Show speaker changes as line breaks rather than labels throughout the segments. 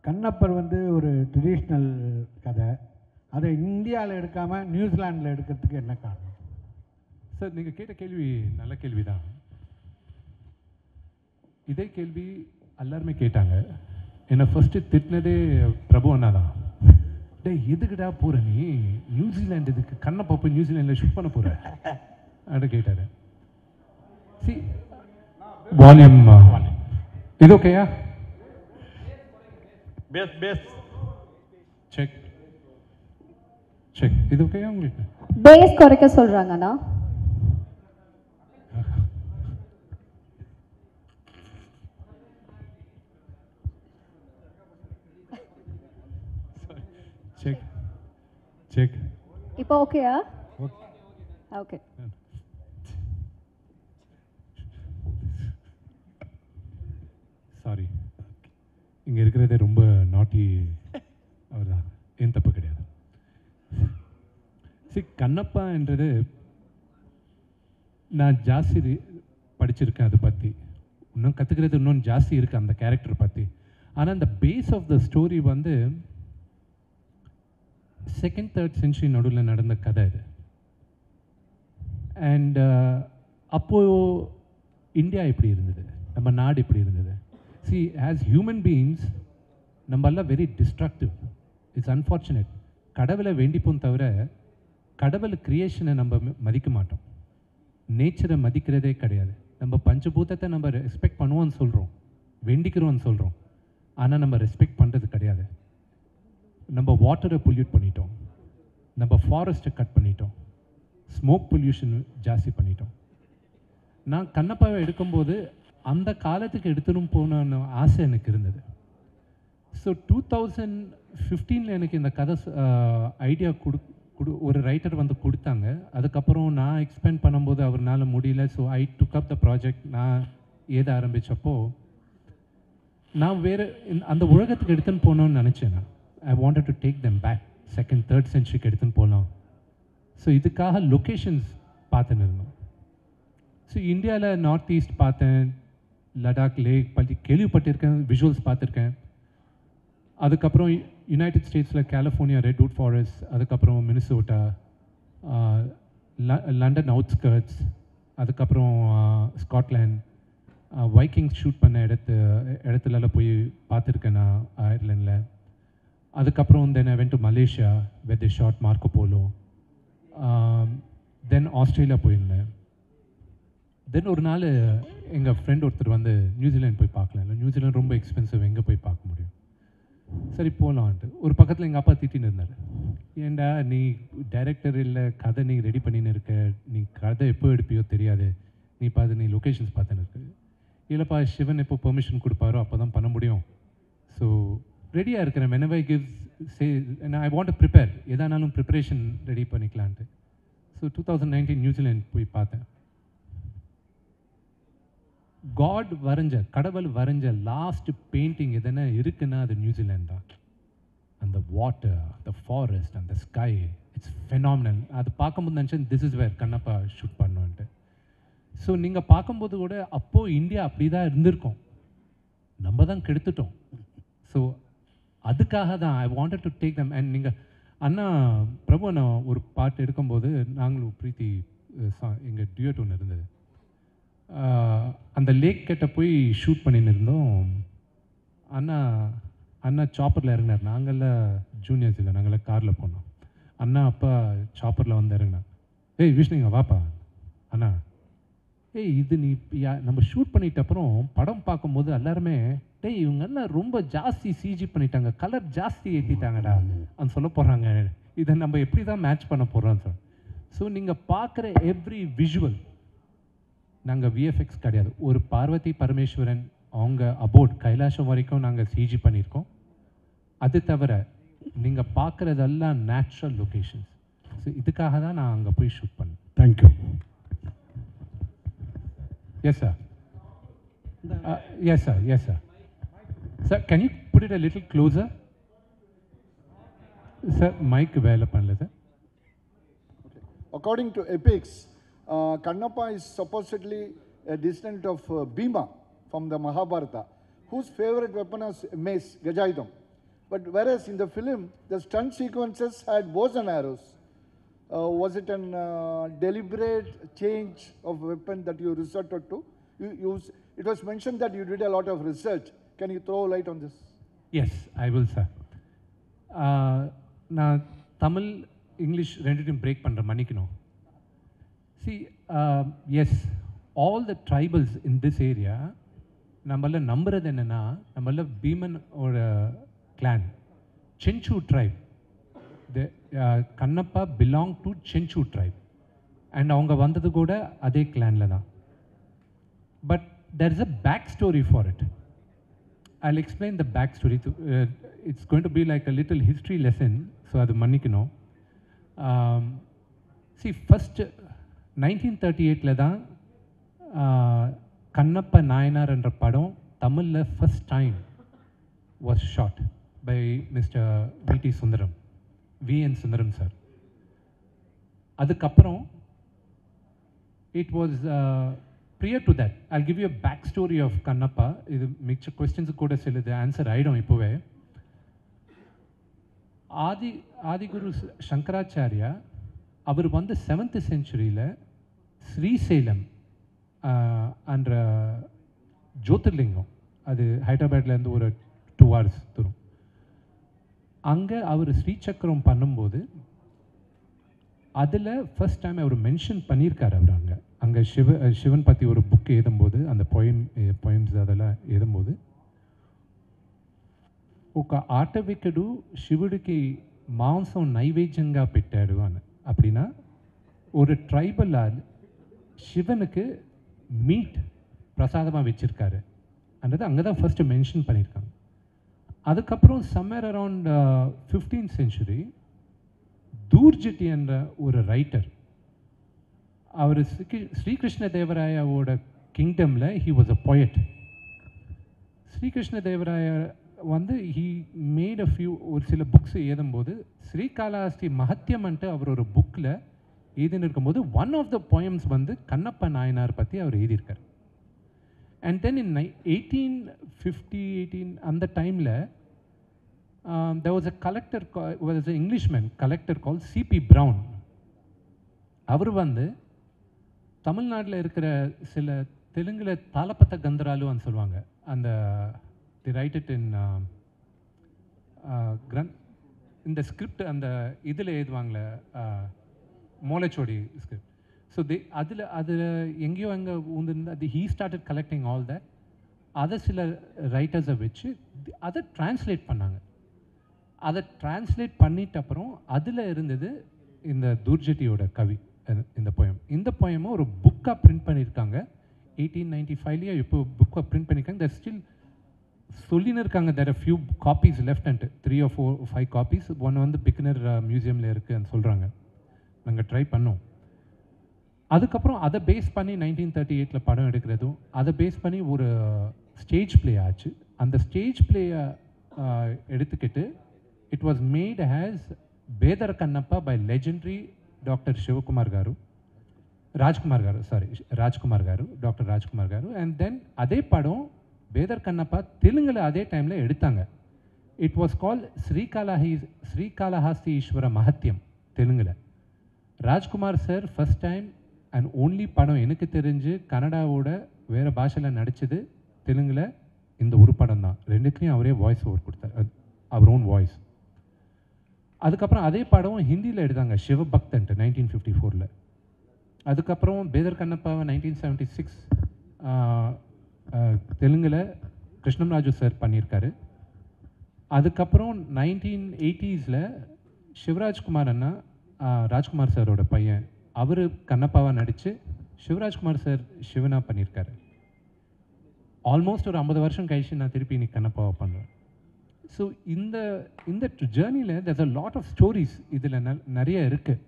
கண்ணப்பர் வந்து ஒரு ட்ரெடிஷ்னல் கதை, அதை இந்தியாவில் எடுக்காமல் நியூசிலாண்டில் எடுக்கிறதுக்கு என்ன காரணம்?
சார் நீங்கள் கேட்ட கேள்வி நல்ல கேள்வி தான். இதே கேள்வி எல்லாருமே கேட்டாங்க. என்னை ஃபஸ்ட்டு திட்டினதே பிரபு அண்ணா தான். டே எதுக்குடா போகிற நீ நியூசிலாண்டு, இதுக்கு கண்ணப்பா போய் நியூசிலாண்டில் ஷூட் பண்ண போகிற அப்படின்னு கேட்டார். சி வால்யூம் இது ஓகேயா? செக் செக் இது ஓகேயா உங்களுக்கு?
பேஸ் குறைக்க சொல்றாங்கண்ணா.
செக் செக்
இப்போ ஓகேயா? ஓகே.
சாரி, இங்கே இருக்கிறதே ரொம்ப நாட்டி அவர் தான், என் தப்பு கிடையாது. கண்ணப்பான்றது நான் ஜாஸ்தி படிச்சிருக்கேன், அதை பற்றி இன்னும் கற்றுக்கிறது இன்னும் ஜாஸ்தி இருக்குது அந்த கேரக்டர் பற்றி. ஆனால் அந்த பேஸ் ஆஃப் த ஸ்டோரி வந்து 2nd 3rd century நடுவில் நடந்த கதை இது. அண்ட் அப்போது இந்தியா எப்படி இருந்தது, நம்ம நாடு எப்படி இருந்தது? See, as human beings, நம்ம எல்லாம் வெரி டிஸ்ட்ரக்டிவ். It's unfortunate. கடவுளை வேண்டிப்போம் தவிர கடவுள் கிரியேஷனை நம்ம மதிக்க மாட்டோம், நேச்சரை மதிக்கிறதே கிடையாது. நம்ம பஞ்சபூதத்தை நம்ம ரெஸ்பெக்ட் பண்ணுவோம்னு சொல்கிறோம், வேண்டிக்கிறோம்னு சொல்கிறோம், ஆனால் நம்ம ரெஸ்பெக்ட் பண்ணுறது கிடையாது. நம்ம வாட்டரை பொல்யூட் பண்ணிட்டோம், நம்ம ஃபாரஸ்ட்டை கட் பண்ணிட்டோம், ஸ்மோக் பொல்யூஷன் ஜாஸ்தி பண்ணிட்டோம். நான் கண்ணப்பாவை எடுக்கும்போது அந்த காலத்துக்கு எடுத்துன்னு போன ஆசை எனக்கு இருந்தது. ஸோ 2015 எனக்கு இந்த கதை ஐடியா ஒரு ரைட்டர் வந்து கொடுத்தாங்க. அதுக்கப்புறம் நான் எக்ஸ்பெண்ட் பண்ணும்போது அவர்னால முடியல. So I took up the project. நான் ஏத ஆரம்பித்தப்போ நான் வேறு அந்த உலகத்துக்கு எடுத்துன்னு போகணுன்னு நினச்சேன். நான் I wanted to take them back 2nd 3rd centuryக்கு எடுத்துன்னு போகலாம். ஸோ இதுக்காக லொக்கேஷன்ஸ் பார்த்துன்னு இருந்தோம். ஸோ இந்தியாவில் நார்த் ஈஸ்ட் பார்த்தேன், லடாக் லேக் பற்றி கேள்விப்பட்டிருக்கேன், விஷுவல்ஸ் பார்த்துருக்கேன். அதுக்கப்புறம் யுனைடெட் ஸ்டேட்ஸில் கலிஃபோர்னியா ரெட்வுட் ஃபாரஸ்ட், அதுக்கப்புறம் மினிசோட்டா, லண்டன் அவுட்ஸ்கர்ட்ஸ், அதுக்கப்புறம் ஸ்காட்லாண்ட், வைக்கிங்ஸ் ஷூட் பண்ண இடத்துலலாம் போய் பார்த்துருக்கேன் நான் அயர்லாண்டில். அதுக்கப்புறம் then I went to Malaysia with the short Marco Polo. Then Australia போயிருந்தேன். தென் ஒரு நாள் எங்கள் ஃப்ரெண்ட் ஒருத்தர் வந்து நியூசிலாந்து போய் பார்க்கலாம், இல்லை நியூசிலாந்து ரொம்ப எக்ஸ்பென்சிவ், எங்கே போய் பார்க்க முடியும், சரி போகலான்ட்டு. ஒரு பக்கத்தில் எங்கள் அப்பா திட்டின்னு இருந்தார், ஏண்டா நீ டைரக்டர் இல்லை, கதை நீ ரெடி பண்ணின்னு இருக்க, நீ கதை எப்போ எடுப்பியோ தெரியாது, நீ பார்த்து நீ லொக்கேஷன்ஸ் பார்த்துன்னு இருக்கு. இல்லைப்பா, சிவன் எப்போ பெர்மிஷன் கொடுப்பாரோ அப்போ தான் பண்ண முடியும். ஸோ ரெடியாக இருக்கிறேன், whenever he gives say, and I want to prepare, எதானாலும் ப்ரிப்பரேஷன் ரெடி பண்ணிக்கலான்ட்டு. ஸோ 2019 நியூசிலாந்து போய் பார்த்தேன். காட் வரைஞ்ச, கடவுள் வரைஞ்ச லாஸ்ட் பெயிண்டிங் எதனா இருக்குன்னா அது நியூசிலாந்து தான். அந்த வாட்டர், அந்த ஃபாரஸ்ட், அந்த ஸ்கை, இட்ஸ் ஃபெனாமினல். அது பார்க்கும்போது நினச்சேன் this is where Kannappa shoot பண்ணுன்ட்டு. ஸோ நீங்கள் பார்க்கும்போது கூட அப்போது இந்தியா அப்படி தான் இருந்திருக்கோம், நம்ம தான் கெடுத்துட்டோம். ஸோ அதுக்காக தான் ஐ wanted to take them. And நீங்கள் அண்ணா பிரபு அண்ணா ஒரு பாட்டு எடுக்கும்போது நாங்களும் பிரீத்தி எங்கள் டியூட் ஒன்று இருந்தது, அந்த லேக் கிட்ட போய் ஷூட் பண்ணின்னு இருந்தோம். அண்ணா சாப்பரில் இறங்கினார், நாங்கள்லாம் ஜூனியர்ஸ் இல்லை, நாங்கள்லாம் காரில் போனோம். அண்ணா அப்பா சாப்பரில் வந்து இறங்கினார். ஏய் விஷ்ணுங்க வாப்பா. அண்ணா ஏய் இது நீ நம்ம ஷூட் பண்ணிட்ட அப்புறம் படம் பார்க்கும்போது எல்லாருமே டேய் இவங்கெல்லாம் ரொம்ப ஜாஸ்தி சிஜி பண்ணிட்டாங்க, கலர் ஜாஸ்தி ஏற்றிட்டாங்கடா அந்த சொல்ல போகிறாங்க, இதை நம்ம எப்படி தான் மேட்ச் பண்ண போகிறோம் சார். ஸோ நீங்கள் பார்க்குற எவ்ரி விஷுவல் நாங்கள் விஎஃப்எக்ஸ் கிடையாது. ஒரு பார்வதி பரமேஸ்வரன் அவங்க அபோட் கைலாசம் வரைக்கும் நாங்கள் சிஜி பண்ணியிருக்கோம். அது தவிர நீங்கள் பார்க்குறதெல்லாம் நேச்சுரல் லொக்கேஷன்ஸ். ஸோ இதுக்காக தான் நான் அங்கே போய் ஷூட் பண்ணேன்.
Thank you.
Yes sir. Yes sir, yes sir. Sir can you put it a little closer? Sir mike வேலை பண்ணல sir.
According to epics, Kannappa is supposedly a descendant of Bhima from the Mahabharata, whose favorite weapon was mace, Gajayudham. But whereas in the film, the stunt sequences had bows and arrows. Was it a deliberate change of weapon that you resorted to? It was mentioned that you did a lot of research. Can you throw light on this?
Yes, I will, sir. நான் Tamil English ரெண்டுத்தையும் break பண்ணுறேன், மன்னிக்கணும். See, yes, all the tribals in this area, நம்மள நம்புறது என்னன்னா, நம்மள பீமன் ஒரு clan, Chenchu tribe. The Kannappa belong to Chenchu tribe. And அவங்க வந்தது கூட அதே clanல தான். But there is a backstory for it. I'll explain the backstory. It's going to be like a little history lesson, so அது மன்னிக்கணும். See, first 1938ல தான் கண்ணப்ப நாயனார் என்ற படம் தமிழ்ல first time was shot by Mr. V.T. Sundaram, V.N. Sundaram sir. அதுக்கப்புறம் it was prior to that, I'll give you a backstory of Kannappa. இது மிச்ச questions கூட சிலது ஆன்சர் ஆயிடும் இப்போவே. ஆதிகுரு சங்கராச்சாரியா அவர் வந்து 7th centuryல ஸ்ரீசைலம் என்ற ஜோதிர்லிங்கம், அது ஹைதராபாத்லேருந்து ஒரு 2 hours தூரம், அங்கே அவர் ஸ்ரீசக்கரம் பண்ணும்போது அதில் ஃபர்ஸ்ட் டைம் அவர் மென்ஷன் பண்ணியிருக்கார். அவர் அங்கே சிவன் பற்றி ஒரு புக் எழுதும்போது, அந்த பொயம்ஸ் அதெல்லாம் எழுதும்போது, ఒక ఆటవికుడు శివుడికి మాంసం నైవేద్యంగా పెట్టాడు అని. அப்படின்னா ஒரு ட்ரைபல் ஆள் சிவனுக்கு மீட் பிரசாதமாக வச்சுருக்காரு அன்றது அங்கே தான் ஃபஸ்ட்டு மென்ஷன் பண்ணியிருக்காங்க. அதுக்கப்புறம் summer around 15th century Dhurjati என்ற ஒரு ரைட்டர், அவர் ஸ்ரீகிருஷ்ண தேவராயாவோட கிங்டமில் he was a poet. Srikrishna Devaraya வந்து ஹீ மேட் அ ஃபியூ ஒரு சில புக்ஸ் எழுதும்போது ஸ்ரீகாளஹஸ்தி மஹத்தியம்ன்ட்டு அவர் ஒரு புக்கில் எழுதின்னு இருக்கும்போது ஒன் ஆஃப் த போயம்ஸ் வந்து கண்ணப்ப நாயனார் பற்றி அவர் எழுதியிருக்கார். அண்ட் தென் இன் 1850 அந்த டைமில் there was a collector, was an Englishman collector called C.P. Brown. அவர் வந்து தமிழ்நாட்டில் இருக்கிற சில தெலுங்குல தாளப்பத்த கந்தராலுன்னு சொல்லுவாங்க, அந்த they write it in இந்த ஸ்கிரிப்ட் அந்த இதில் எழுதுவாங்களே மோலச்சோடி ஸ்கிரிப்ட். ஸோ அதில் எங்கேயோ அங்கே அது he started collecting all that. அதை சில ரைட்டர்ஸை வச்சு அதை ட்ரான்ஸ்லேட் பண்ணாங்க. அதை ட்ரான்ஸ்லேட் பண்ணிட்ட அப்புறம் அதில் இருந்தது இந்த தூர்ஜட்டியோட கவி, இந்த போயம். இந்த போயமும் ஒரு புக்காக பிரிண்ட் பண்ணியிருக்காங்க 1895லேயே. இப்போ புக்காக பிரிண்ட் பண்ணியிருக்காங்க. தட் ஸ்டில் சொல்லின்னு இருக்காங்க. There are few copies left and 3 or 4 or 5 copies. ஒன்று வந்து பிக்னர் மியூசியமில் இருக்குதுன்னு சொல்கிறாங்க. நாங்கள் ட்ரை பண்ணோம். அதுக்கப்புறம் அதை பேஸ் பண்ணி 1938ல் படம் எடுக்கிறதும் அதை பேஸ் பண்ணி ஒரு ஸ்டேஜ் ப்ளே ஆச்சு. அந்த ஸ்டேஜ் ப்ளேயை எடுத்துக்கிட்டு it was made as Bedara Kannappa by legendary doctor Shivakumar garu, Rajkumar గారు, டாக்டர் ராஜ்குமார் గారు. அண்ட் தென் அதே படம் பேதர் கண்ணப்பா தெலுங்கில் அதே டைமில் எடுத்தாங்க. இட் வாஸ் கால் ஸ்ரீகாளஹஸ்தி ஈஸ்வர மஹத்தியம் தெலுங்கில். Rajkumar sir first time and only படம் எனக்கு தெரிஞ்சு கன்னடாவோட வேறு பாஷையில் நடித்தது தெலுங்கில் இந்த ஒரு படம் தான். ரெண்டுத்துலேயும் அவரே வாய்ஸ் ஓவர் கொடுத்தார், அவர் ஓன் வாய்ஸ். அதுக்கப்புறம் அதே படம் ஹிந்தியில் எடுத்தாங்க, சிவபக்தன்ட்டு 1954ல். அதுக்கப்புறம் பேதர் கண்ணப்பாவை 1976 தெலுங்கில் கிருஷ்ணராஜு சார் பண்ணியிருக்காரு. அதுக்கப்புறம் 1980s சிவராஜ்குமார் அண்ணா, ராஜ்குமார் சாரோட பையன், அவர் கண்ணப்பாவை நடித்து சிவராஜ்குமார் சார் சிவனா பண்ணியிருக்காரு. ஆல்மோஸ்ட் ஒரு 50 வருஷம் கழிச்சு நான் திருப்பி இன்னைக்கு கண்ணப்பாவை பண்ணுறேன். ஸோ இந்த ஜேர்னியில் there's a lot of stories இதில் நிறைய இருக்குது.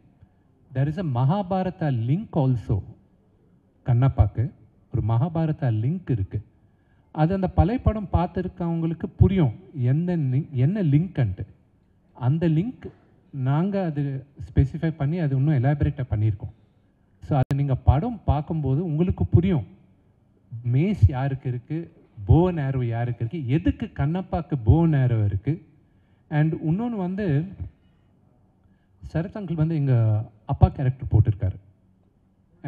there is a Mahabharata link also. கண்ணப்பாக்கு ஒரு மகாபாரதா லிங்க் இருக்குது. அது அந்த பழைய படம் பார்த்துருக்கவங்களுக்கு புரியும் என்ன லிங்க்ன்ட்டு. அந்த லிங்க் நாங்கள் அது ஸ்பெசிஃபை பண்ணி அது இன்னும் எலாபரேட்டாக பண்ணியிருக்கோம். ஸோ அதை நீங்கள் படம் பார்க்கும்போது உங்களுக்கு புரியும் மேஸ் யாருக்கு இருக்குது, போ நேரோ யாருக்கு இருக்குது, எதுக்கு கண்ணப்பாக்கு போ நேரோ இருக்குது, அண்ட் இன்னொன்று வந்து சரத் அங்கிள் வந்து எங்கள் அப்பா கேரக்டர் போட்டிருக்காரு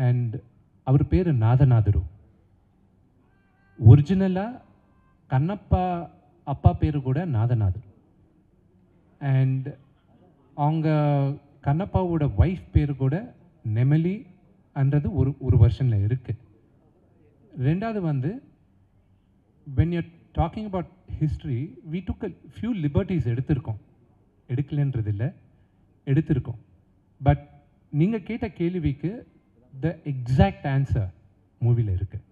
அண்ட் அவர் பேர் நாதநாதரு. ஒரிஜினலாக கண்ணப்பா அப்பா பேர் கூட நாதநாதர் அண்ட் அவங்க கண்ணப்பாவோட ஒய்ஃப் பேர் கூட நெமலி அன்றது ஒரு வருஷனில் இருக்குது. ரெண்டாவது வந்து when you're talking about history, we took a few liberties எடுக்கலன்றது இல்லை, எடுத்திருக்கோம். பட் நீங்கள் கேட்ட கேள்விக்கு the exact answer மூவியில் இருக்குது.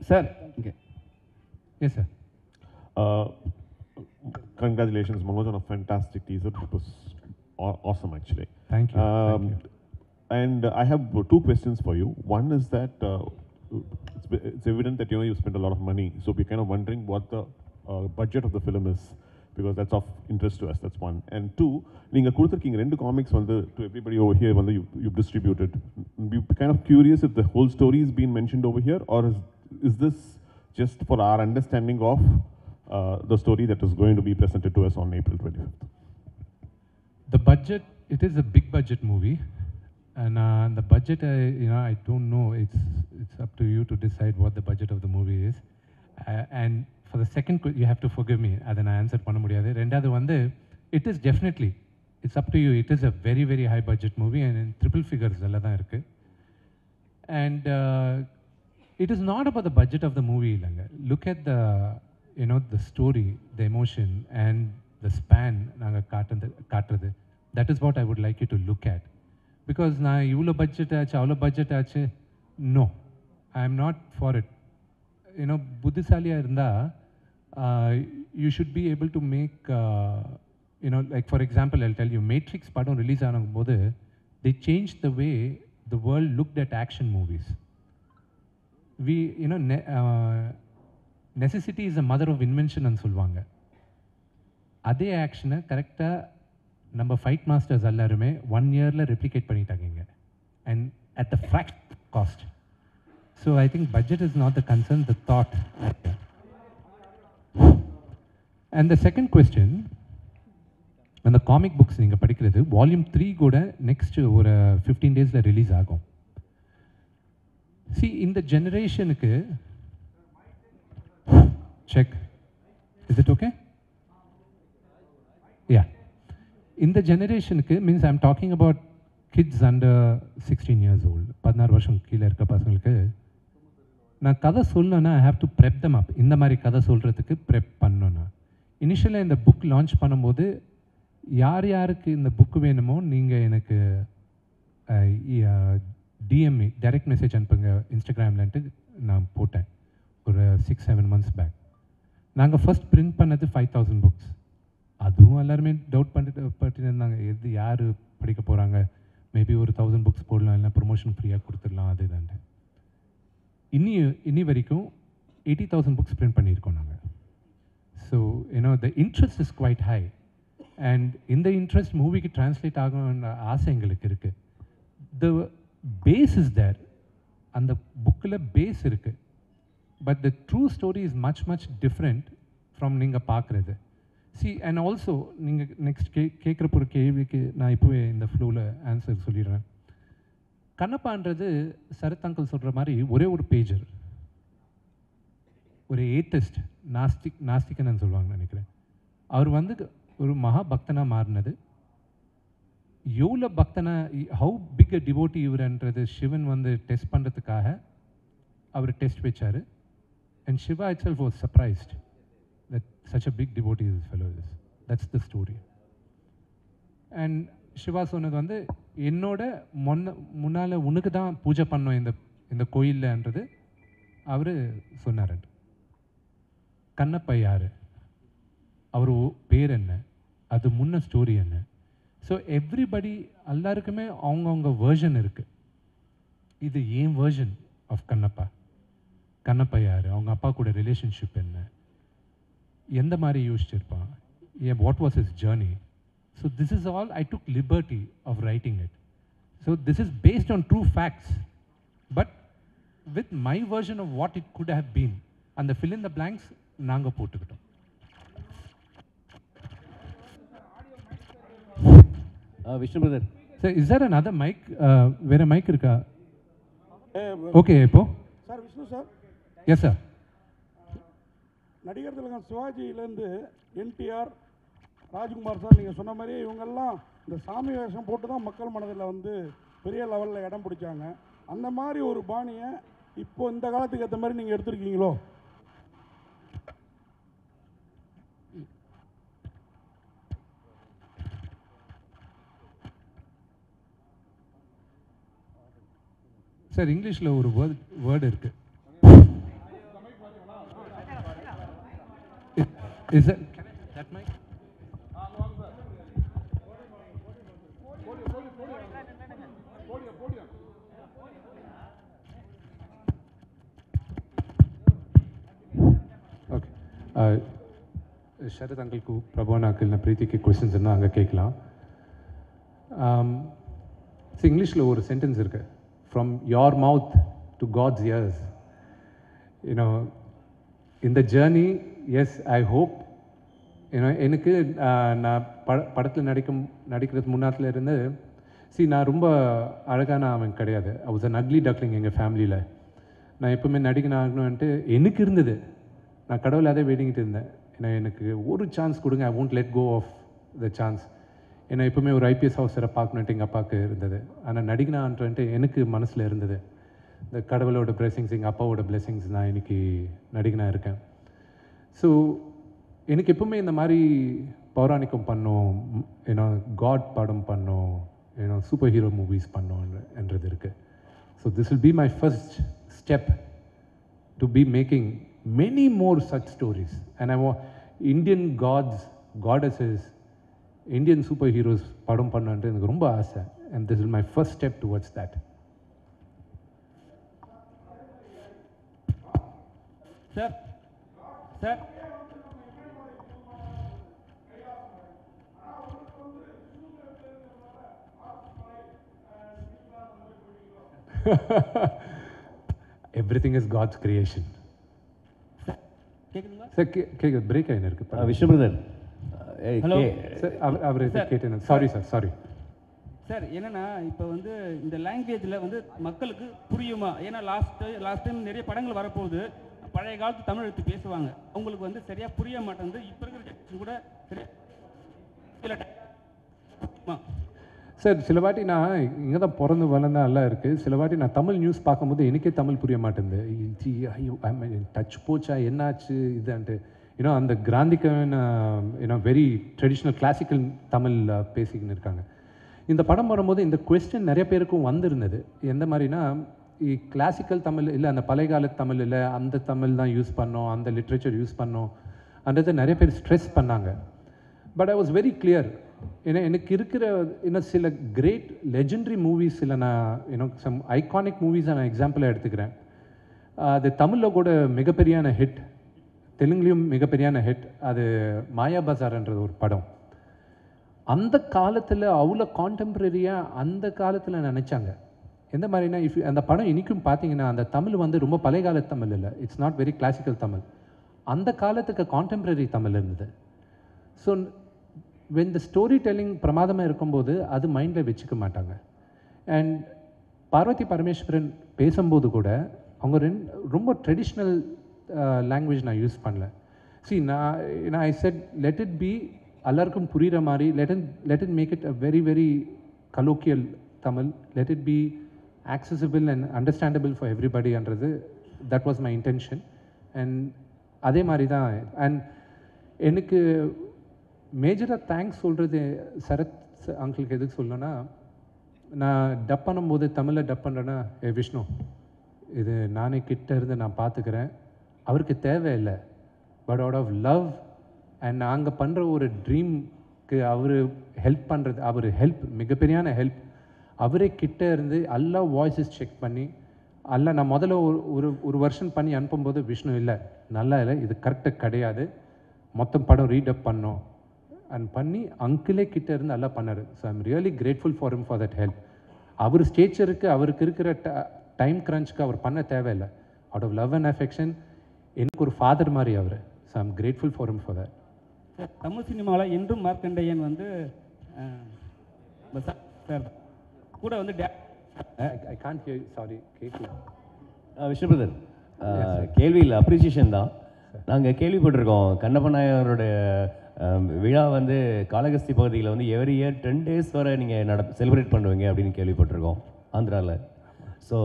சார் இங்கே
yes sir.
Congratulations, Manoj, on a fantastic teaser. It was awesome, actually.
Thank you. Thank you.
And I have two questions for you. One is that it's evident that you spent a lot of money, so we're kind of wondering what the budget of the film is, because that's of interest to us. That's one. And two, நீங்க கொடுத்திருக்கீங்க ரெண்டு comics வந்து to everybody over here வந்து you've distributed. We're kind of curious if the whole story is being mentioned over here, or is this just for our understanding of the story that is going to be presented to us on April 25th?
The budget, it is a big budget movie, and the budget, I don't know. It's up to you to decide what the budget of the movie is. And for the second, you have to forgive me. Adha na answer panna mudiyadhu. Rendadu vandu, it is definitely, it's up to you. It is a very, very high budget movie, and in triple figures alla dhaan irukku. And it is not about the budget of the movie illanga. Look at the the story, the emotion, and the span naanga kaatradhu. That is what I would like you to look at. Because na ivlo budget aachu avlo budget aachu, no, I am not for it. புத்திசாலியா இருந்தா you should be able to make like for example, I'll tell you, Matrix படம் release ஆகும்போது they changed the way the world looked at action movies. We necessity is the mother of invention ன்னு சொல்லுவாங்க. அதே ஆக்ஷனை கரெக்டாக நம்ம fight masters எல்லாருமே 1 இயரில் replicate பண்ணிட்டாங்க and at the fraction cost. So I think budget is not the concern, the thought. And the second question, அந்த comic books நீங்கள் படிக்கிறது வால்யூம் 3 கூட நெக்ஸ்ட் ஒரு 15 டேஸில் ரிலீஸ் ஆகும். இந்த ஜெனரேஷனுக்கு check, is it okay? Yeah, in the generation means I'm talking about kids under 16 years old, 16 வருஷம் கீழே இருக்க பசங்களுக்கு நான் கதை சொல்லணும்னா I have to prep them up. இந்த மாதிரி கதை சொல்கிறதுக்கு ப்ரெப் பண்ணணும்னா இனிஷியலாக இந்த புக் லான்ச் பண்ணும்போது யார் யாருக்கு இந்த புக் வேணுமோ நீங்கள் எனக்கு டிஎம்இ டைரக்ட் மெசேஜ் அனுப்புங்க இன்ஸ்டாகிராம்லன்ட்டு நான் போட்டேன் ஒரு 6-7 months பேக். நாங்கள் ஃபஸ்ட் பிரிண்ட் பண்ணது 5000 புக்ஸ். அதுவும் எல்லாருமே டவுட் பண்ணிட்டு இருந்தாங்க, எது யார் படிக்க போகிறாங்க, மேபி ஒரு 1000 புக்ஸ் போடலாம், இல்லை ப்ரொமோஷன் ஃப்ரீயாக கொடுத்துடலாம் அது தான்ட்டு. இனி வரைக்கும் 80,000 புக்ஸ் பிரிண்ட் பண்ணியிருக்கோம் நாங்கள். So the interest is quite high and இந்த இன்ட்ரெஸ்ட் மூவிக்கு டிரான்ஸ்லேட் ஆகணுன்ற ஆசை எங்களுக்கு இருக்குது. த பேஸ் இஸ் தேர், அந்த புக்கில் பேஸ் இருக்குது. But the true story is much, much different from நீங்கள் பார்க்குறது. And also நீங்கள் நெக்ஸ்ட் கேட்குற ஒரு கேள்விக்கு நான் இப்போவே இந்த ஃப்ளோவில் ஆன்சர் சொல்லிடுறேன். கண்ணப்பான்றது சரத் அங்கிள் சொல்கிற மாதிரி ஒரே ஒரு பேஜர், ஒரு ஏத்தஸ்ட், நாஸ்திகன்னு சொல்லுவாங்க நினைக்கிறேன். அவர் வந்து ஒரு மகா பக்தனாக மாறினது எவ்வளோ பக்தனா, ஹவு பிக் அ டிவோட்டி இவர்ன்றது சிவன் வந்து டெஸ்ட் பண்ணுறதுக்காக அவர் டெஸ்ட் வச்சார். And Shiva itself was surprised that such a big devotee this fellow is. That's the story. And Shiva சொன்னது வந்து என்னோட முன்னால் உனக்கு தான் பூஜை பண்ணோம் இந்த கோயில்லன்றது அவர் சொன்னார். கண்ணப்பா யார், அவர் பேர் என்ன, அது முன்ன ஸ்டோரி என்ன. ஸோ எவ்ரிபடி எல்லாருக்குமே அவங்கவுங்க வேர்ஷன் இருக்குது. இது ஏன் வேர்ஷன் ஆஃப் கண்ணப்பா. கண்ணப்பா யார், அவங்க அப்பா கூட ரிலேஷன்ஷிப் என்ன, எந்த மாதிரி யோசிச்சிருப்பான், what was his journey. So this is all I took liberty of writing it. So this is based on true facts but with my version of what it could have been. அந்த fill in the blanks நாங்கள் போட்டுக்கிட்டோம்.
Vishnu brother.
Sir is there another mic? வேற mic இருக்கா? Okay இப்போ
sir Vishnu sir.
Yes sir.
நடிகர் திலகம் சிவாஜியிலேருந்து NTR, Rajkumar sir, நீங்கள் சொன்ன மாதிரியே இவங்கெல்லாம் இந்த சாமி வேஷம் போட்டு தான் மக்கள் மனதில் வந்து பெரிய லெவலில் இடம் பிடிச்சாங்க. அந்த மாதிரி ஒரு பாணியை இப்போ இந்த காலத்துக்கு ஏற்ற மாதிரி நீங்கள் எடுத்திருக்கீங்களோ?
சார் இங்கிலீஷில் ஒரு வேர்டு இருக்கு. Is that mic? Okay. Sharad uncle को प्रभुवन अंकल ने प्रीति के क्वेश्चंस இருந்தா அங்க கேட்கலாம். இங்கிலீஷில் ஒரு சென்டென்ஸ் இருக்கு. From your mouth to God's ears. You know, in the journey, yes, I hope, you know, எனக்கு நான் படத்தில் நடிக்கிறது முன்னாத்தில் இருந்து நான் ரொம்ப அழகான அவன் கிடையாது. I was an ugly duckling எங்கள் ஃபேமிலியில். நான் எப்பவுமே நடிக்கணும் ஆகணும்ன்ட்டு எனக்கு இருந்தது. நான் கடவுள் அதே வேண்டிக்கிட்டு இருந்தேன். ஏன்னா எனக்கு ஒரு சான்ஸ் கொடுங்க, ஐ won't let go of the chance. ஏன்னா எப்பவுமே ஒரு ஐபிஎஸ் ஆஃபீஸரை பார்க்கணுன்ட்டு எங்கள் அப்பாவுக்கு இருந்தது. ஆனால் நடிகனான்ட்டு எனக்கு மனசில் இருந்தது. இந்த கடவுளோட பிளெஸிங்ஸ், எங்கள் அப்பாவோட பிளெஸிங்ஸ் நான் இன்றைக்கி நடிகனாக இருக்கேன். ஸோ எனக்கு எப்பவுமே இந்த மாதிரி பௌராணிக்கம் பண்ணோம், ஏன்னா காட் படம் பண்ணோம், ஏன்னா சூப்பர் ஹீரோ மூவிஸ் பண்ணோன்றது இருக்குது. So this will be my first step to be making many more such stories. And I Indian gods, goddesses, Indian superheroes படம் பண்ணன்ட்டு எனக்கு ரொம்ப ஆசை. And this is my first step towards that.
Sir sir
everything is god's creation.
கேக்குதுங்களா
sir கேட்குது, break ஆகின்னு இருக்கு.
Vishnu brother. Hello
sir அவர் கேட்டேன். Sorry sir, sorry
sir. என்னன்னா இப்போ வந்து இந்த லாங்குவேஜில் வந்து மக்களுக்கு புரியுமா? ஏன்னா லாஸ்ட் டைம் நிறைய படங்கள் வரப்போகுது, பழைய காலத்து தமிழ் எடுத்து பேசுவாங்க, அவங்களுக்கு வந்து சரியாக புரிய மாட்டேங்குது. இப்போ இருக்கிற ஜெனரேஷன் கூட சரியா
சார். சில வாட்டி நான் இங்கே தான் பிறந்து வளர்ந்தா நல்லா இருக்குது. சில வாட்டி நான் தமிழ் நியூஸ் பார்க்கும்போது எனக்கே தமிழ் புரிய மாட்டேங்குது. ஐயோ டச் போச்சா, என்னாச்சு இதுன்ட்டு. ஏன்னா அந்த கிராந்திக்கான ஏன்னா வெரி ட்ரெடிஷ்னல் கிளாசிக்கல் தமிழ் பேசிக்கின்னு இருக்காங்க. இந்த படம் வரும்போது இந்த கொஸ்டின் நிறைய பேருக்கும் வந்திருந்தது. எந்த மாதிரினா, கிளாசிக்கல் தமிழ் இல்லை, அந்த பழைய கால தமிழ் இல்லை, அந்த தமிழ் தான் யூஸ் பண்ணோம், அந்த லிட்ரேச்சர் யூஸ் பண்ணோம் அன்றதை நிறைய பேர் ஸ்ட்ரெஸ் பண்ணாங்க. But I was very clear. ஏன்னா எனக்கு இருக்கிற இன்னும் சில கிரேட் லெஜெண்டரி மூவிஸ் இல்லை, நான் எனக்கு சம் ஐகானிக் மூவிஸை நான் எக்ஸாம்பிளாக எடுத்துக்கிறேன். அது தமிழில் கூட மிகப்பெரியான ஹிட், தெலுங்குலேயும் மிகப்பெரியான ஹிட். அது மாயா பஜார்ன்றது ஒரு படம். அந்த காலத்தில் அவ்வளோ கான்டெம்பரரியாக அந்த காலத்தில் நினச்சாங்க. எந்த மாதிரினா, அந்த படம் இன்றைக்கும் பார்த்தீங்கன்னா அந்த தமிழ் வந்து ரொம்ப பழைய கால தமிழ் இல்லை, it's not very classical Tamil. அந்த காலத்துக்கு கான்டெம்பரரி தமிழ் இருந்தது. So when the story telling பிரமாதமாக இருக்கும்போது அது மைண்டில் வச்சுக்க மாட்டாங்க. அண்ட் பார்வதி பரமேஸ்வரன் பேசும்போது கூட அவங்க ரொம்ப ட்ரெடிஷ்னல் லாங்குவேஜ் நான் யூஸ் பண்ணல. நான் I said let it be எல்லாருக்கும் புரிகிற மாதிரி, let it make it a very very colloquial Tamil, let it be accessible and understandable for everybody என்றது that was my intention. and அதே மாதிரி தான். அண்ட் எனக்கு மேஜராக தேங்க்ஸ் சொல்கிறது சரத் அங்கிளுக்கு எதுக்கு சொல்லணும்னா, நான் டப் பண்ணும்போது தமிழில் டப் பண்ணுறேன்னா, விஷ்ணு இது நானே கிட்ட இருந்து நான் பார்த்துக்கிறேன், அவருக்கு தேவையில்லை, but out of love and நாங்கள் பண்ணுற ஒரு ட்ரீம்க்கு அவர் ஹெல்ப் பண்ணுறது, அவர் ஹெல்ப் மிகப்பெரியான ஹெல்ப். அவரே கிட்டே இருந்து எல்லா வாய்ஸஸ் செக் பண்ணி எல்லாம் நான் முதல்ல ஒரு வருஷன் பண்ணி அனுப்பும்போது, விஷ்ணு இல்லை நல்லா இல்லை, இது கரெக்டாக கிடையாது, மொத்தம் படம் ரீடப் பண்ணோம் அண்ட் பண்ணி அங்கிளே கிட்டே இருந்து எல்லாம் பண்ணார். So I am really grateful for him for that help. அவர் ஸ்டேச்சருக்கு அவருக்கு இருக்கிற டைம் கிரன்ச்சுக்கு அவர் பண்ண தேவையில்லை. Out of love and affection எனக்கு ஒரு ஃபாதர் மாதிரி அவர். So I am grateful for him for that.
Tamil சினிமாவில் என்றும் மார்க்கண்டையன் வந்து சார் கூட வந்து
I can't hear you. Sorry, கேட்கல.
விஷ்ணு பிரதர், கேள்வியில் அப்ரிசியேஷன் தான். நாங்கள் கேள்விப்பட்டிருக்கோம் கண்ணப்ப நாயரோடைய விழா வந்து காளகஸ்தி பகுதியில் வந்து எவ்ரி இயர் 10 days வரை நீங்கள் செலிப்ரேட் பண்ணுவீங்க அப்படின்னு கேள்விப்பட்டிருக்கோம் ஆந்திராவில். ஸோ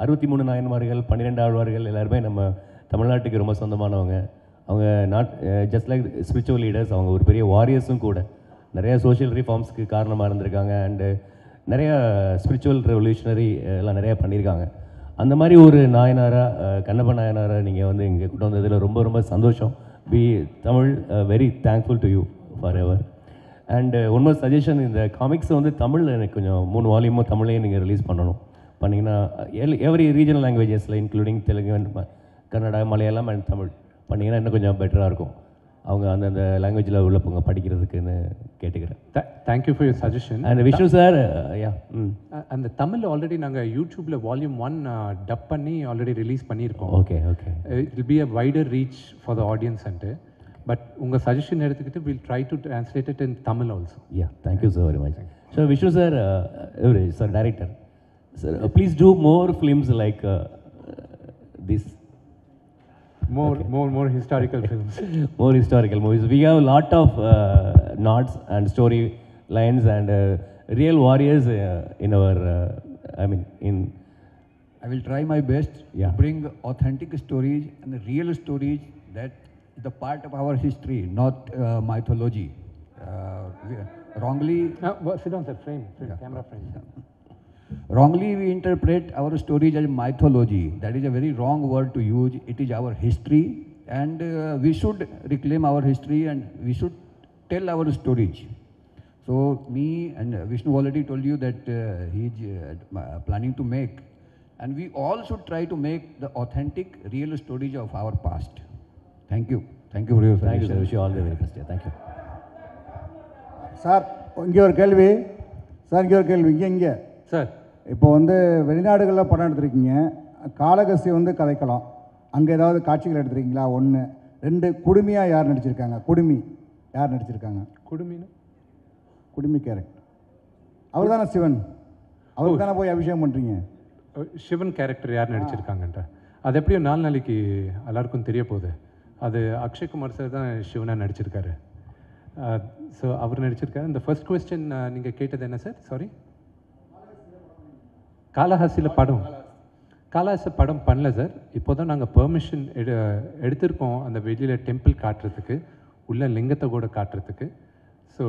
63 நாயன்மார்கள் 12 ஆழ்வார்கள் எல்லாருமே நம்ம தமிழ்நாட்டுக்கு ரொம்ப சொந்தமானவங்க. அவங்க ஜஸ்ட் லைக் ஸ்பிரிச்சுவல் லீடர்ஸ், அவங்க ஒரு பெரிய வாரியர்ஸும் கூட. நிறையா சோஷியல் ரிஃபார்ம்ஸ்க்கு காரணமாக இருந்திருக்காங்க. அண்டு நிறையா ஸ்பிரிச்சுவல் ரெவல்யூஷனரி எல்லாம் நிறையா பண்ணியிருக்காங்க. அந்த மாதிரி ஒரு நாயனாராக கண்ணப்ப நாயனாரை நீங்கள் வந்து இங்கே கொண்டு வந்ததில் ரொம்ப ரொம்ப சந்தோஷம். Tamil very thankful to you for ever. And one more suggestion, இந்த காமிக்ஸை வந்து தமிழில் எனக்கு கொஞ்சம் 3 வால்யூமும் தமிழையும் நீங்கள் ரிலீஸ் பண்ணணும். பண்ணிங்கன்னா எவ்ரி ரீஜனல் லாங்குவேஜஸில் இன்க்ளூடிங் தெலுங்கு, கன்னடா, மலையாளம் அண்ட் தமிழ் பண்ணிங்கன்னா இன்னும் கொஞ்சம் பெட்டராக இருக்கும். அவங்க அந்தந்த லாங்குவேஜில் உள்ளவங்க படிக்கிறதுக்குன்னு கேட்டுக்கிறேன்.
Thank you for your suggestion.
And Vishnu sir,
அந்த தமிழ் ஆல்ரெடி நாங்கள் யூடியூப்பில் வால்யூம் 1 டப் பண்ணி ஆல்ரெடி ரிலீஸ் பண்ணியிருக்கோம்.
Okay okay.
It will be a wider reach for the audience and but உங்கள் சஜஷன் எடுத்துக்கிட்டு will try to translate it in Tamil also.
Yeah, thank you so very much. So Vishnu sir, sir director sir, please do more films like this.
More historical films.
More historical movies. We have a lot of knots and story lines and real warriors in our,
I will try my best to bring authentic stories and real stories that is the part of our history, not mythology. Wrongly...
sit down, sir. Frame. Camera frame.
Wrongly we interpret our stories as mythology. That is a very wrong word to use. It is our history, and we should reclaim our history and we should tell our stories. So me and Vishnu already told you that he is planning to make, and we all should try to make the authentic real stories of our past. Thank you. Thank you for your
Thank you, sir. Wish you all the very best. Thank you.
Sir, இங்கே ஒரு கேள்வி. Sir, இங்கே ஒரு கேள்வி. இங்கே
sir,
இப்போ வந்து வெளிநாடுகளில் படம் எடுத்திருக்கீங்க. காளகஸ்தி வந்து கதைக்கலாம். அங்கே ஏதாவது காட்சிகள் எடுத்திருக்கீங்களா? 1. 2, குடுமியாக யார் நடிச்சிருக்காங்க? குடுமி யார் நடிச்சிருக்காங்க? குடுமி கேரக்டர் அவர் தானே சிவன். அவருக்கு தானே போய் அபிஷேகம் பண்ணுறீங்க.
சிவன் கேரக்டர் யார் நடிச்சிருக்காங்கன்ற அது எப்படியோ 4 நாளைக்கு எல்லாருக்கும் தெரிய போகுது. அது அக்ஷய்குமார் சார் தான் சிவனாக நடிச்சிருக்காரு. ஸோ அவர் நடிச்சிருக்காரு. இந்த ஃபர்ஸ்ட் கொஸ்டின் நீங்கள் கேட்டது என்ன சார்? சாரி. காளஹஸ்தியில் படம் பண்ணல சார். இப்போ தான் நாங்கள் பெர்மிஷன் எடுத்திருக்கோம் அந்த வெளியில் டெம்பிள் காட்டுறதுக்கு, உள்ள லிங்கத்தை கூட காட்டுறதுக்கு. ஸோ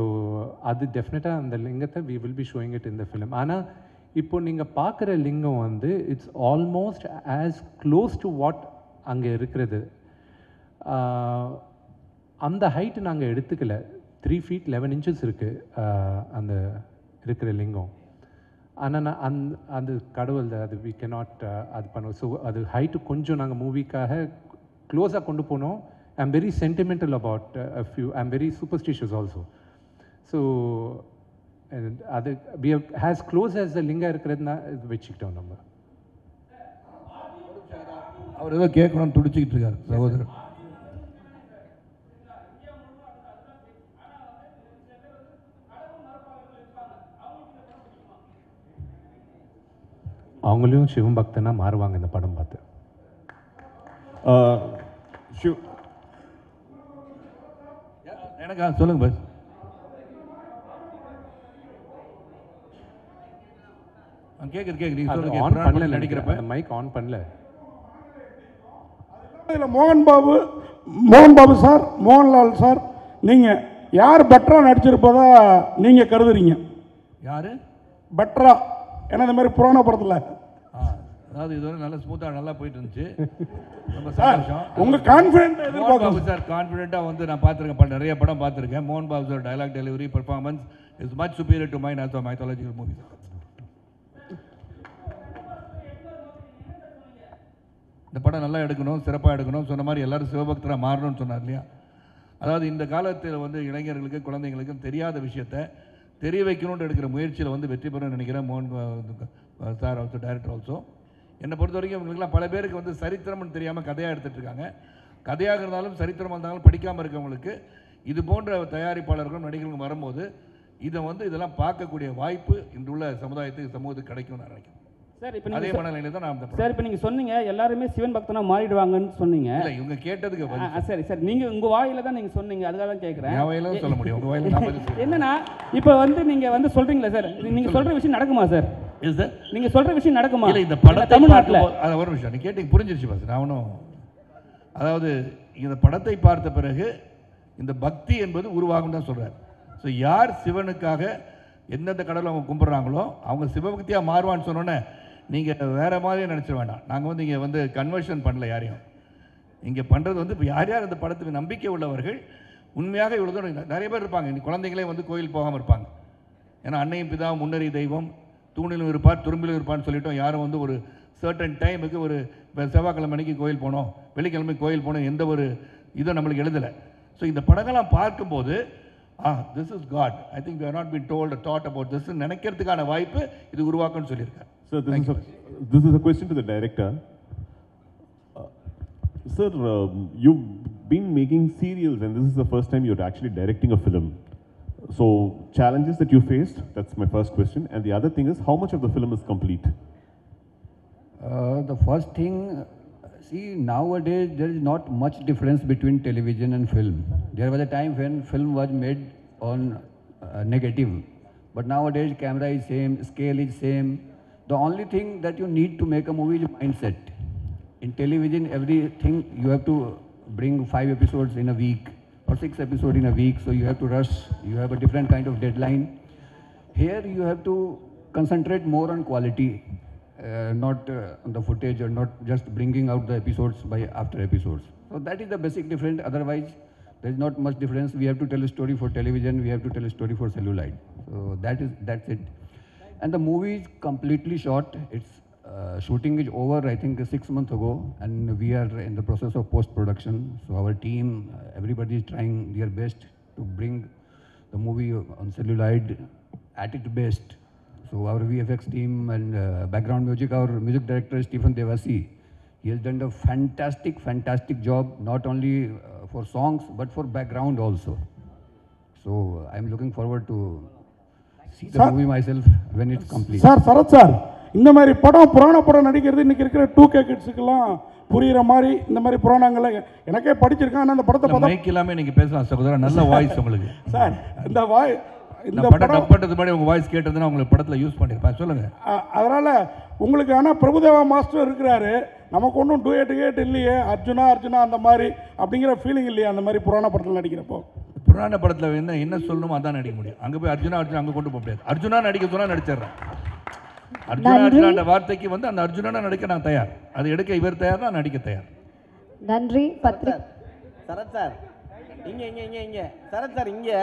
அது டெஃபினட்டாக அந்த லிங்கத்தை we will be showing it in the film. ஆனால் இப்போ நீங்கள் பார்க்குற லிங்கம் வந்து it's almost as close to what அங்கே இருக்கிறது. அந்த ஹைட்டு நாங்கள் எடுத்துக்கல. 3 feet 11 inches இருக்குது அந்த இருக்கிற லிங்கம். ஆனால் அந்த கடவுள் அது வி கேனாட் அது பண்ணுவோம். ஸோ அது ஹைட்டு கொஞ்சம் நாங்கள் மூவிக்காக க்ளோஸாக கொண்டு போனோம். I am very sentimental about a few. I am very superstitious also. So அது we has close as the lingam இருக்கிறதுனா இது வச்சுக்கிட்டோம் நம்ம.
அவர் ஏதோ கேட்கணும்னு துடிச்சிக்கிட்டு இருக்காரு சகோதரர்.
அவங்களையும் சிவன் பக்தனா மாறுவாங்க இந்த படம் பார்த்து.
எனக்கா சொல்லுங்க பஸ். கேட்குது
ஆன் பண்ணல நினைக்கிறப்ப மைக் ஆன் பண்ணல.
இதில் மோகன் பாபு சார், மோகன்லால் சார், நீங்கள் யார் பெட்டராக நடிச்சிருப்பதா நீங்கள் கருதுறீங்க?
யார்
பெட்டரா? ஏன்னா இந்த மாதிரி புராண படத்தில்
அதாவது இதுவரை நல்லா ஸ்மூத்தாக நல்லா போயிட்டு இருந்துச்சு. ரொம்ப சந்தோஷம்.
உங்கள் கான்ஃபிடென்ட்
மோகன் பாபு சார் கான்ஃபிடென்ட்டாக வந்து நான் பார்த்துருக்கேன், நிறைய படம் பார்த்துருக்கேன். மோகன் Babu sir dialogue delivery performance is much superior to mine also mythological movies. இந்த படம் நல்லா எடுக்கணும், சிறப்பாக எடுக்கணும், சொன்ன மாதிரி எல்லோரும் சிவபக்தராக மாறணும்னு சொன்னார் இல்லையா? அதாவது இந்த காலத்தில் வந்து இளைஞர்களுக்கு குழந்தைங்களுக்கும் தெரியாத விஷயத்தை தெரிய வைக்கணும்னு எடுக்கிற முயற்சியில் வந்து வெற்றி பெறணும்னு நினைக்கிறேன். மோகன் சார் ஆல்சோ டைரக்டர் ஆல்சோ. என்னை பொறுத்த வரைக்கும் இவங்களுக்குலாம் பல பேருக்கு வந்து சரித்திரம்னு தெரியாமல் கதையாக எடுத்துகிட்டு இருக்காங்க. கதையாக இருந்தாலும் சரித்திரமாக இருந்தாலும் படிக்காமல் இருக்கவங்களுக்கு இது போன்ற தயாரிப்பாளர்களும் நடிகர்களும் வரும்போது
இதை வந்து இதெல்லாம் பார்க்கக்கூடிய வாய்ப்பு இன்றுள்ள சமூகத்துக்கு கிடைக்கும் நான் நினைக்கிறேன்.
சார் இப்போ
அதே மனநிலை தான் நான்
சார் இப்போ நீங்கள் சொன்னீங்க எல்லாருமே சிவன் பக்தனா மாறிடுவாங்கன்னு சொன்னீங்க.
இல்லை இவங்க கேட்டதுக்கு
சரி சார் நீங்கள் உங்கள் வாயில தான் நீங்கள் சொன்னீங்க, அதுக்காக தான் கேட்குறேன்.
என் வாயில தான் சொல்ல முடியும், உங்கள் வாயில நான்
என்னன்னா இப்போ வந்து நீங்கள் வந்து சொல்கிறீங்களா சார், நீங்கள் சொல்கிற விஷயம் நடக்குமா சார்?
இல்லை சார்
நீங்கள் சொல்கிற விஷயம் நடக்குமா?
இல்லை இந்த படத்தை
தமிழ்நாட்டில்
அது ஒரு விஷயம் நீங்கள் கேட்டீங்க புரிஞ்சிருச்சு பாஸ். நான் ஒன்றும் அதாவது இந்த படத்தை பார்த்த பிறகு இந்த பக்தி என்பது உருவாகும் தான் சொல்கிறார். ஸோ யார் சிவனுக்காக எந்தெந்த கடவுளை அவங்க கும்பிட்றாங்களோ அவங்க சிவபக்தியாக மாறுவான்னு சொன்னோன்னே நீங்கள் வேறு மாதிரியே நினச்சிட வேண்டாம். நாங்கள் வந்து இங்கே வந்து கன்வர்ஷன் பண்ணல யாரையும். இங்கே பண்ணுறது வந்து இப்போ யார் யார் இந்த படத்துக்கு நம்பிக்கை உள்ளவர்கள் உண்மையாக இவ்வளோ தூரம் நிறைய பேர் இருப்பாங்க. இன்னைக்கு குழந்தைங்களே வந்து கோயில் போகாமல் இருப்பாங்க. ஏன்னா அன்னையும் பிதா முன்னறி தெய்வம் தூணிலும் இருப்பார் துரும்பிலும் இருப்பான்னு சொல்லிட்டோம். யாரும் வந்து ஒரு சர்டன் டைமுக்கு ஒரு இப்போ செவ்வாய்க்கிழமை அன்னைக்கு கோயில் போனோம், வெள்ளிக்கிழமை கோயில் போனோம், எந்த ஒரு இதுவும் நம்மளுக்கு எழுதலை. ஸோ இந்த படங்கள்லாம் பார்க்கும்போது this is God. I think we have not been told or taught about this. நினைக்கிறதுக்கான வாய்ப்பு இது உருவாக்கும்னு சொல்லியிருக்காரு.
Sir, this is a question to the director. Sir, you've been making serials and this is the first time you're actually directing a film. So, challenges that you faced, that's my first question. And the other thing is, how much of the film is complete?
The first thing, see, nowadays there is not much difference between television and film. There was a time when film was made on negative, but nowadays camera is same, scale is same. The only thing that you need to make a movie is mindset. In television, everything you have to bring 5 episodes in a week or 6 episodes in a week, so you have to rush, you have a different kind of deadline. Here you have to concentrate more on quality, not on the footage or not just bringing out the episodes by after episodes. So that is the basic difference. Otherwise, there is not much difference. We have to tell a story for television, we have to tell a story for celluloid. So that's it. And the movie is completely shot. Its shooting is over, I think, 6 months ago, and we are in the process of post-production. So our team, everybody is trying their best to bring the movie on celluloid at its best. So our VFX team and background music, our music director Stephen Devasi, he has done a fantastic job, not only for songs but for background also. So I'm looking forward to see the movie myself when it's complete.
Sir Sarath sir, இந்த மாதிரி படம் புராண படம் நடிக்கிறது இன்னைக்கு இருக்கிற 2K கிட்ஸுக்கெல்லாம் புரியுற மாதிரி இந்த மாதிரி புராணங்களை எனக்கே படிச்சிருக்கேன். ஆனால் அந்த படத்தை பார்த்தா
மைக் இல்லாமல் நீங்கள் பேசலாம் சகோதரர், நல்ல வாய்ஸ் உங்களுக்கு.
சார் இந்த
படம் டப் பண்ணுறது மாதிரி உங்கள் வாய்ஸ் கேட்டதுன்னா உங்களுக்கு படத்தில் யூஸ் பண்ணியிருப்பேன். சொல்லுங்கள்.
அதனால் உங்களுக்கு ஆனால் பிரபுதேவா மாஸ்டர் இருக்கிறாரு, நமக்கு ஒன்றும் டூயேட் இல்லையே, அர்ஜுனா அந்த மாதிரி அப்படிங்கிற ஃபீலிங் இல்லையா அந்த மாதிரி புராண படத்தில் நடிக்கிறப்போ?
புராண படத்தில் என்ன சொல்லணுமோ அதான் நடிக்க முடியும். அங்கே போய் அர்ஜுனா அங்கே கொண்டு போக முடியாது. அர்ஜுனா நடிக்க சொன்னால் நடிச்சிடுறேன். அர்ஜுனா வார்த்தைக்கு வந்து அந்த அர்ஜுனா நடிக்க நான் தயார், அது எடுக்க இவர் தயார், நான் நடிக்க தயார்.
நன்றி.
சரத் சார் இங்கே சரத் சார் இங்கே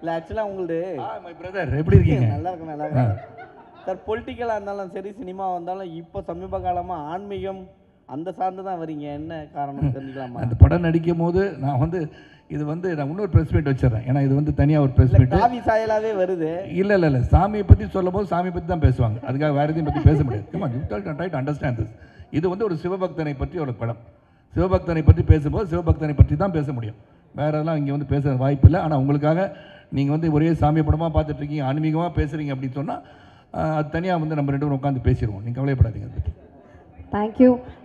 இல்லை ஆக்சுவலாக உங்களுது
மை பிரதர் எப்படி இருக்கீங்க?
நல்லா இருக்கேன் சார். பொலிட்டிக்கலாக இருந்தாலும் சரி, சினிமாவாக இருந்தாலும் இப்போ சமீப காலமாக ஆன்மீகம் அந்த சார்ந்து தான் வரீங்க, என்ன காரணம் தெரிஞ்சுக்கலாமா?
அந்த படம் நடிக்கும் போது நான் வந்து இது வந்து நான் இன்னொரு ப்ரெஸ் மீட் வச்சிடறேன். ஏன்னா இது வந்து தனியாக ஒரு ப்ரெஸ் மீட்
காவி சாயலாகவே வருது.
இல்லை சாமியை பற்றி சொல்லும் போது சாமியை பற்றி தான் பேசுவாங்க, அதுக்காக வேறு எதையும் பற்றி பேச முடியாது. Right understand this. இது வந்து ஒரு சிவபக்தனை பற்றி ஒரு படம். சிவபக்தனை பற்றி பேசும்போது சிவபக்தனை பற்றி தான் பேச முடியும், வேறெல்லாம் இங்கே வந்து பேச வாய்ப்பு இல்லை. ஆனால் உங்களுக்காக நீங்கள் வந்து ஒரே சாமி படமாக பார்த்துட்ருக்கீங்க, ஆன்மீகமாக பேசுகிறீங்க அப்படின்னு சொன்னால் அது தனியாக வந்து நம்ம 2 பேரும் உட்காந்து பேசிடுவோம். நீங்கள் கவலைப்படாதீங்க அதை பற்றி.
தேங்க்யூ.